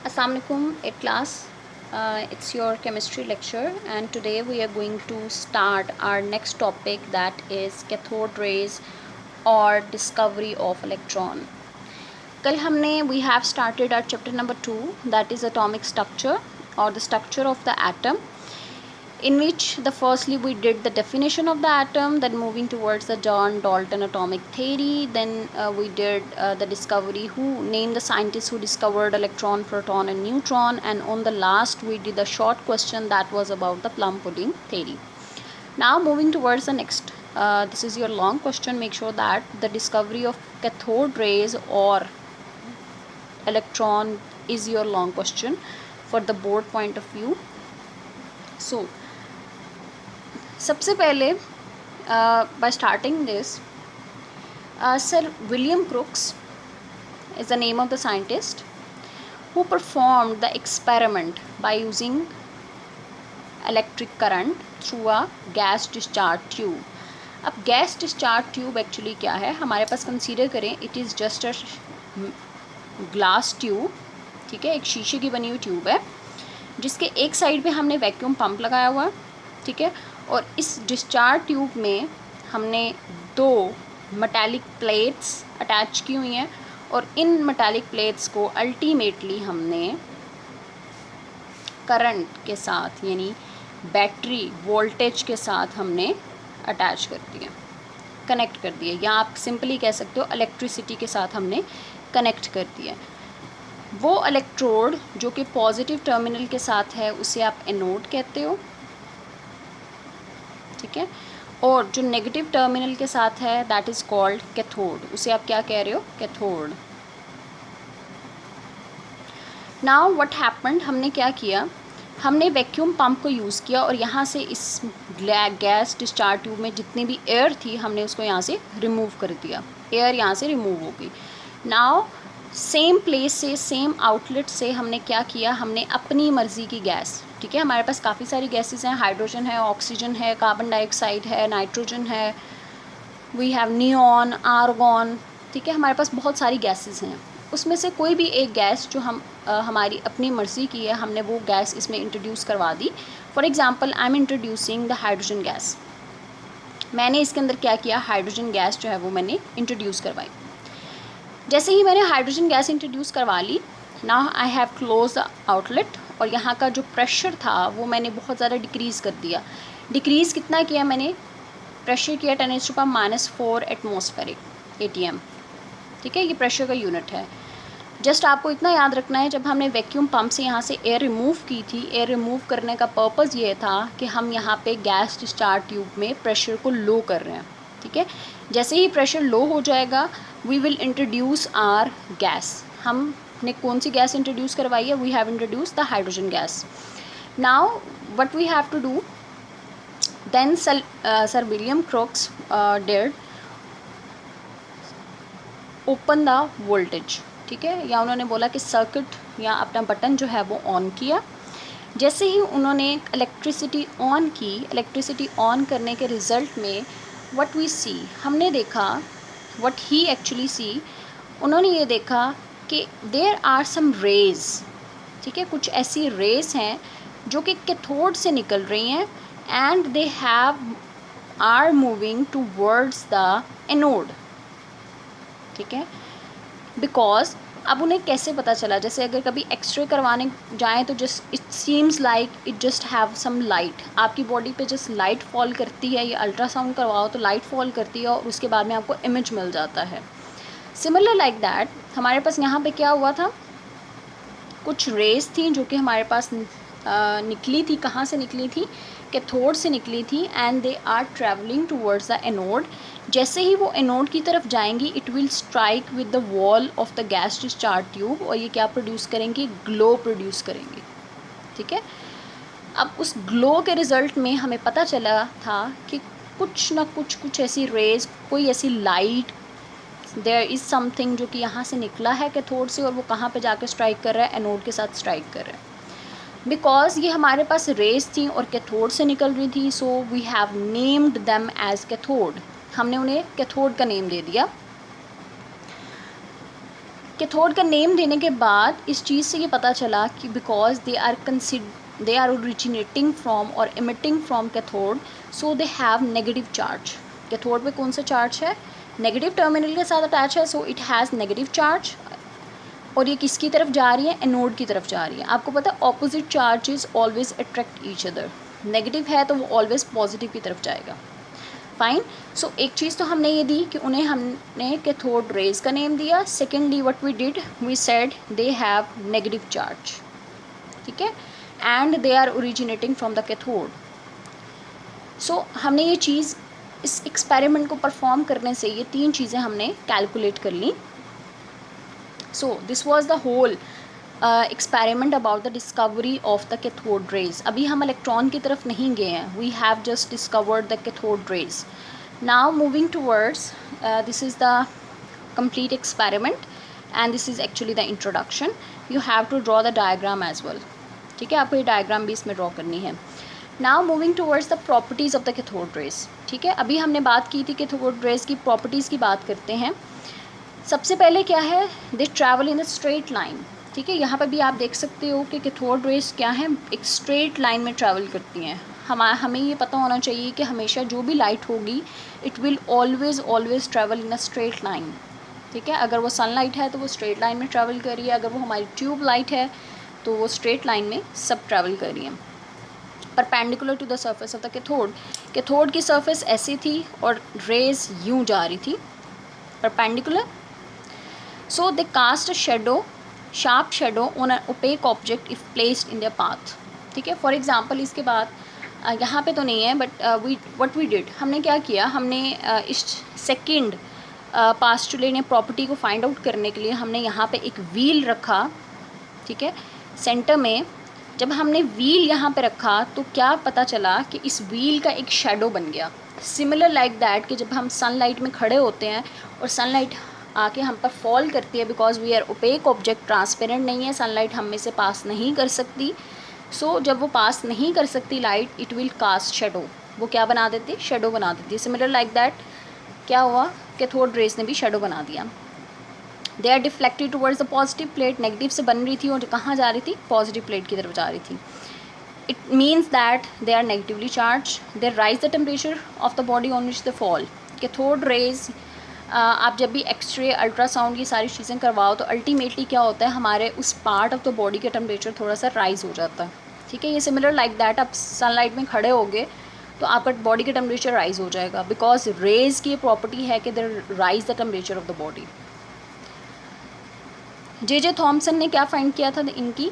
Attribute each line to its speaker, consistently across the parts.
Speaker 1: Assalamualaikum at class. It's your chemistry lecture, and today we are going to start our next topic, that is cathode rays or discovery of electron. कल हमने we have started our chapter number 2, that is atomic structure or the structure of the atom, in which the firstly we did the definition of the atom, then moving towards the John Dalton atomic theory, then we did the discovery, who named the scientists who discovered electron, proton and neutron, and on the last we did a short question that was about the plum pudding theory. Now moving towards the next, this is your long question. Make sure that the discovery of cathode rays or electron is your long question for the board point of view. So सबसे पहले by starting this, Sir William Crookes is the name of the scientist who performed the experiment by using electric current through a gas discharge tube. अब gas discharge tube actually क्या है, हमारे पास consider करें it is just a glass tube, ठीक है, एक शीशे की बनी हुई ट्यूब है जिसके एक साइड पे हमने वैक्यूम पंप लगाया हुआ, ठीक है, और इस डिस्चार्ज ट्यूब में हमने दो मेटालिक प्लेट्स अटैच की हुई हैं और इन मेटालिक प्लेट्स को अल्टीमेटली हमने करंट के साथ यानी बैटरी वोल्टेज के साथ हमने अटैच कर दिया, कनेक्ट कर दिया, या आप सिंपली कह सकते हो इलेक्ट्रिसिटी के साथ हमने कनेक्ट कर दिया। वो इलेक्ट्रोड जो कि पॉजिटिव टर्मिनल के साथ है उसे आप एनोड कहते हो, ठीक है, और जो नेगेटिव टर्मिनल के साथ है दैट इज़ कॉल्ड कैथोड, उसे आप क्या कह रहे हो, कैथोड। नाउ व्हाट हैपेंड, हमने क्या किया, हमने वैक्यूम पंप को यूज़ किया और यहाँ से इस गैस डिस्चार्ज ट्यूब में जितनी भी एयर थी हमने उसको यहाँ से रिमूव कर दिया, एयर यहाँ से रिमूव हो गई। नाउ सेम प्लेस से, सेम आउटलेट से हमने क्या किया, हमने अपनी मर्ज़ी की गैस, ठीक है, हमारे पास काफ़ी सारी गैसेस हैं, हाइड्रोजन है, ऑक्सीजन है, कार्बन डाइऑक्साइड है, नाइट्रोजन है, वी हैव नियॉन, आर्गॉन, ठीक है, हमारे पास बहुत सारी गैसेस हैं। उसमें से कोई भी एक गैस जो हम हमारी अपनी मर्ज़ी की है, हमने वो गैस इसमें इंट्रोड्यूस करवा दी। For example I am introducing the hydrogen gas, मैंने इसके अंदर क्या किया, हाइड्रोजन गैस जो है वो मैंने इंट्रोड्यूस करवाई। जैसे ही मैंने हाइड्रोजन गैस इंट्रोड्यूस करवा ली, now I have close the outlet, और यहाँ का जो प्रेशर था वो मैंने बहुत ज़्यादा डिक्रीज़ कर दिया। डिक्रीज़ कितना किया मैंने, प्रेशर किया 10⁻⁻⁴ एटमॉस्फेरिक ATM, ठीक है, ये प्रेशर का यूनिट है। जस्ट आपको इतना याद रखना है, जब हमने वैक्यूम पंप से यहाँ से एयर रिमूव की थी, एयर रिमूव करने का पर्पज़ ये था कि हम यहाँ पे गैस डिस्चार्ज ट्यूब में प्रेशर को लो कर रहे हैं, ठीक है। जैसे ही प्रेशर लो हो जाएगा we will introduce our gas, हमने कौन सी गैस इंट्रोड्यूस करवाई है, we have introduce the hydrogen gas. Now what we have to do, then sir William Crookes did open the voltage, ठीक है, या उन्होंने बोला कि सर्किट या अपना बटन जो है वो ऑन किया। जैसे ही उन्होंने इलेक्ट्रिसिटी ऑन की, इलेक्ट्रिसिटी ऑन करने के रिज़ल्ट में व्हाट वी सी, हमने देखा व्हाट ही एक्चुअली सी, उन्होंने ये देखा कि देयर आर सम रेज, ठीक है, कुछ ऐसी रेज हैं जो कि कैथोड से निकल रही हैं and they have are moving towards the anode, ठीक है। बिकॉज अब उन्हें कैसे पता चला, जैसे अगर कभी एक्सरे करवाने जाएँ तो just it seems like it just have some light, आपकी बॉडी पे जस्ट लाइट फॉल करती है, या अल्ट्रासाउंड करवाओ तो लाइट फॉल करती है और उसके बाद में आपको इमेज मिल जाता है। सिमिलर लाइक दैट हमारे पास यहाँ पे क्या हुआ था, कुछ रेज थी जो कि हमारे पास निकली थी, कहाँ से निकली थी, कैथोड से निकली थी, and they are travelling towards the anode. जैसे ही वो एनोड की तरफ जाएंगी it will strike with the wall of the gas discharge tube, और ये क्या प्रोड्यूस करेंगी, ग्लो प्रोड्यूस करेंगी, ठीक है। अब उस ग्लो के रिज़ल्ट में हमें पता चला था कि कुछ ना कुछ ऐसी रेज, कोई ऐसी लाइट, देयर इज़ समथिंग जो कि यहाँ से निकला है कैथोड से और वो कहाँ पे जाकर स्ट्राइक कर रहा है, एनोड के साथ स्ट्राइक कर रहा है। बिकॉज ये हमारे पास रेज थी और कैथोड से निकल रही थी, so we have named them as cathode, हमने उन्हें कैथोड का नेम दे दिया। कैथोड का नेम देने के बाद इस चीज़ से ये पता चला कि because they are originating from और emitting from cathode, so they have negative charge. Cathode पे कौन सा चार्ज है? नेगेटिव टर्मिनल के साथ अटैच है, so it has negative charge. और ये किसकी तरफ जा रही है? एनोड की तरफ जा रही है। आपको पता है opposite charges always attract each other. Negative है तो वो ऑलवेज पॉजिटिव की तरफ जाएगा। फाइन। सो एक चीज़ तो हमने ये दी कि उन्हें हमने कैथोड रेज का नेम दिया। Secondly what we did, we said they have negative charge, ठीक है, and they are originating from the cathode. So हमने ये चीज़ इस एक्सपेरिमेंट को परफॉर्म करने से ये तीन चीज़ें हमने कैलकुलेट कर ली। So this was the whole experiment about the discovery of the cathode rays. अभी हम इलेक्ट्रॉन की तरफ नहीं गए हैं, we have just discovered the cathode rays. Now moving towards, this is the complete experiment and this is actually the introduction. You have to draw the diagram as well, ठीक है, आपको ये डायग्राम भी इसमें ड्रॉ करनी है। Now moving towards the properties of the cathode rays, ठीक है, अभी हमने बात की थी कैथोड रेज की प्रॉपर्टीज़ की बात करते हैं। सबसे पहले क्या है? दे travel in a straight line, ठीक है, यहाँ पर भी आप देख सकते हो कि कैथोड रेज क्या है, एक स्ट्रेट लाइन में ट्रैवल करती हैं। हमें ये पता होना चाहिए कि हमेशा जो भी लाइट होगी it will always travel in a straight line, ठीक है। अगर वो सनलाइट है तो वो स्ट्रेट लाइन में ट्रैवल कर रही है, अगर वो हमारी ट्यूब लाइट है तो वो स्ट्रेट लाइन में सब ट्रैवल कर रही है। Perpendicular to the surface of the cathode, cathode की सर्फेस ऐसी थी और रेज यूं जा रही थी perpendicular. So they cast a shadow, sharp shadow on an opaque object if placed in their path, ठीक है। फॉर एग्जांपल इसके बाद यहाँ पे तो नहीं है बट व्हाट वी डिड, हमने क्या किया, हमने इस सेकंड पास्टुलेट ने प्रॉपर्टी को फाइंड आउट करने के लिए हमने यहाँ पे एक व्हील रखा, ठीक है, सेंटर में। जब हमने व्हील यहाँ पे रखा तो क्या पता चला कि इस व्हील का एक शेडो बन गया। सिमिलर लाइक दैट कि जब हम सनलाइट में खड़े होते हैं और सनलाइट आके हम पर फॉल करती है, because we are opaque object, transparent नहीं है, सनलाइट हम में से पास नहीं कर सकती। सो जब वो पास नहीं कर सकती light, it will cast shadow, वो क्या बना देती? शेडो बना देती है। सिमिलर लाइक दैट क्या हुआ? कैथोड रेज ने भी शेडो बना दिया। They are deflected towards the positive plate, negative से बन रही थी और कहाँ जा रही थी? पॉजिटिव प्लेट की तरफ जा रही थी। It means that they are negatively charge, they raise the temperature of the body on which the fall. Cathode rays आप जब भी एक्सरे, अल्ट्रासाउंड, ये सारी चीज़ें करवाओ तो अल्टीमेटली क्या होता है, हमारे उस पार्ट ऑफ द बॉडी का टेम्परेचर थोड़ा सा राइज हो जाता है, ठीक है। ये सिमिलर लाइक दैट आप सनलाइट में खड़े होगे तो आपका बॉडी का टेम्परेचर राइज हो जाएगा, बिकॉज रेज की प्रॉपर्टी है कि दे raise the temperature of the body. J Thomson ने क्या फाइंड किया था? इनकी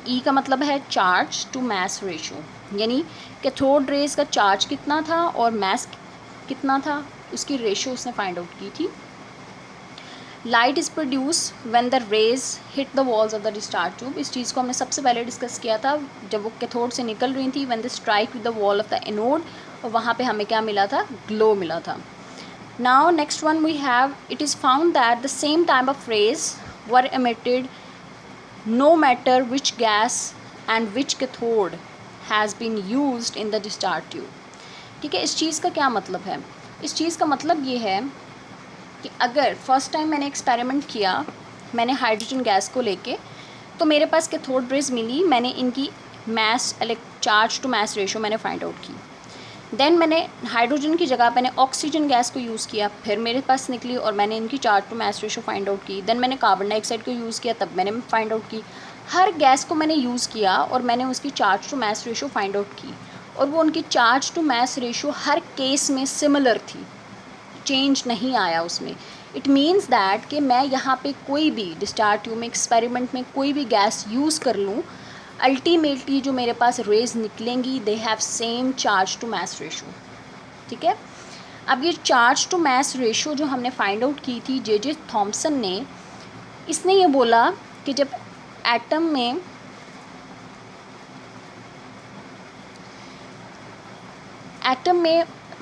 Speaker 1: ई का मतलब है चार्ज टू मास रेशो, यानी कैथोड रेज का चार्ज कितना था और मास कितना था, उसकी रेशो उसने फाइंड आउट की थी। Light is produce when the rays hit the walls of the discharge tube, इस चीज़ को हमने सबसे पहले डिस्कस किया था जब वो कैथोड से निकल रही थी, when the strike with the wall of the anode, और वहाँ पे हमें क्या मिला था? ग्लो मिला था। Now next one we have, it is found that the same type of rays were emitted no matter which gas and which cathode has been used in the discharge tube, ठीक है। इस चीज़ का क्या मतलब है? इस चीज़ का मतलब ये है कि अगर फर्स्ट टाइम मैंने एक्सपेरिमेंट किया, मैंने हाइड्रोजन गैस को लेके, तो मेरे पास कैथोड रेज मिली, मैंने इनकी mass charge to mass ratio मैंने फाइंड आउट की। देन मैंने हाइड्रोजन की जगह मैंने ऑक्सीजन गैस को यूज़ किया, फिर मेरे पास निकली और मैंने इनकी charge to mass ratio find out की। देन मैंने कार्बन डाइऑक्साइड को यूज़ किया, तब मैंने फाइंड आउट की। हर गैस को मैंने यूज़ किया और मैंने उसकी charge to mass ratio find out की, और वो उनकी चार्ज टू मास रेशो हर केस में सिमिलर थी, चेंज नहीं आया उसमें। इट मीन्स दैट कि मैं यहाँ पे कोई भी डिस्चार्ज ट्यूब में एक्सपेरिमेंट में कोई भी गैस यूज़ कर लूँ, अल्टीमेटली जो मेरे पास रेज निकलेंगी they have same charge to mass ratio, ठीक है। अब ये चार्ज टू मास रेशो जो हमने फाइंड आउट की थी जे थॉमसन ने, इसने ये बोला कि जब एटम में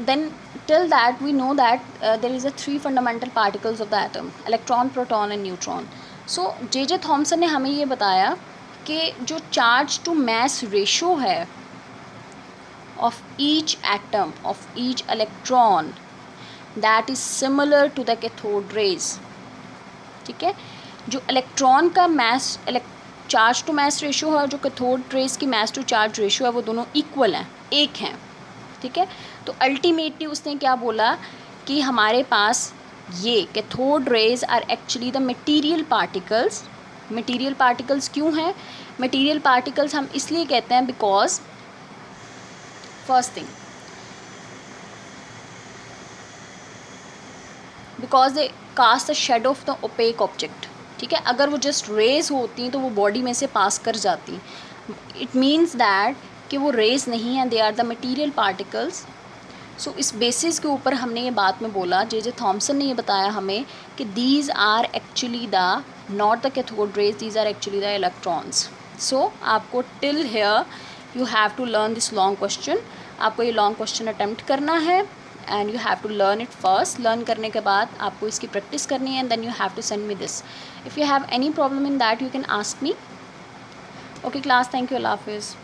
Speaker 1: then till that we know that there is a three fundamental particles of the atom, electron, proton and neutron. So J Thomson ने हमें ये बताया कि जो चार्ज टू मास रेशो है of each atom, of each electron, that is similar to the cathode rays, ठीक है। जो इलेक्ट्रॉन का mass charge to mass ratio है और जो कैथोड रेज की मास टू चार्ज रेशियो है वो दोनों इक्वल हैं, एक हैं, ठीक है। तो अल्टीमेटली उसने क्या बोला कि हमारे पास ये cathode rays are actually the material particles. Material particles क्यों हैं? मटेरियल पार्टिकल्स हम इसलिए कहते हैं because first thing, because they cast the shadow of the opaque object, ठीक है। अगर वो जस्ट रेज होती तो वो बॉडी में से पास कर जाती। इट मीन्स दैट कि वो रेज नहीं है, they are the material particles. So इस बेसिस के ऊपर हमने ये बात में बोला, जे थॉमसन ने ये बताया हमें कि these are actually the not the cathode rays, these are actually the electrons. So आपको till here you have to learn this long question. आपको ये लॉन्ग क्वेश्चन अटेम्प्ट करना है and you have to learn it first. Learn करने के बाद आपको इसकी प्रैक्टिस करनी है and then you have to send me this. If you have any problem in that you can ask me. Okay class, thank you, अल्लाह हाफिज़।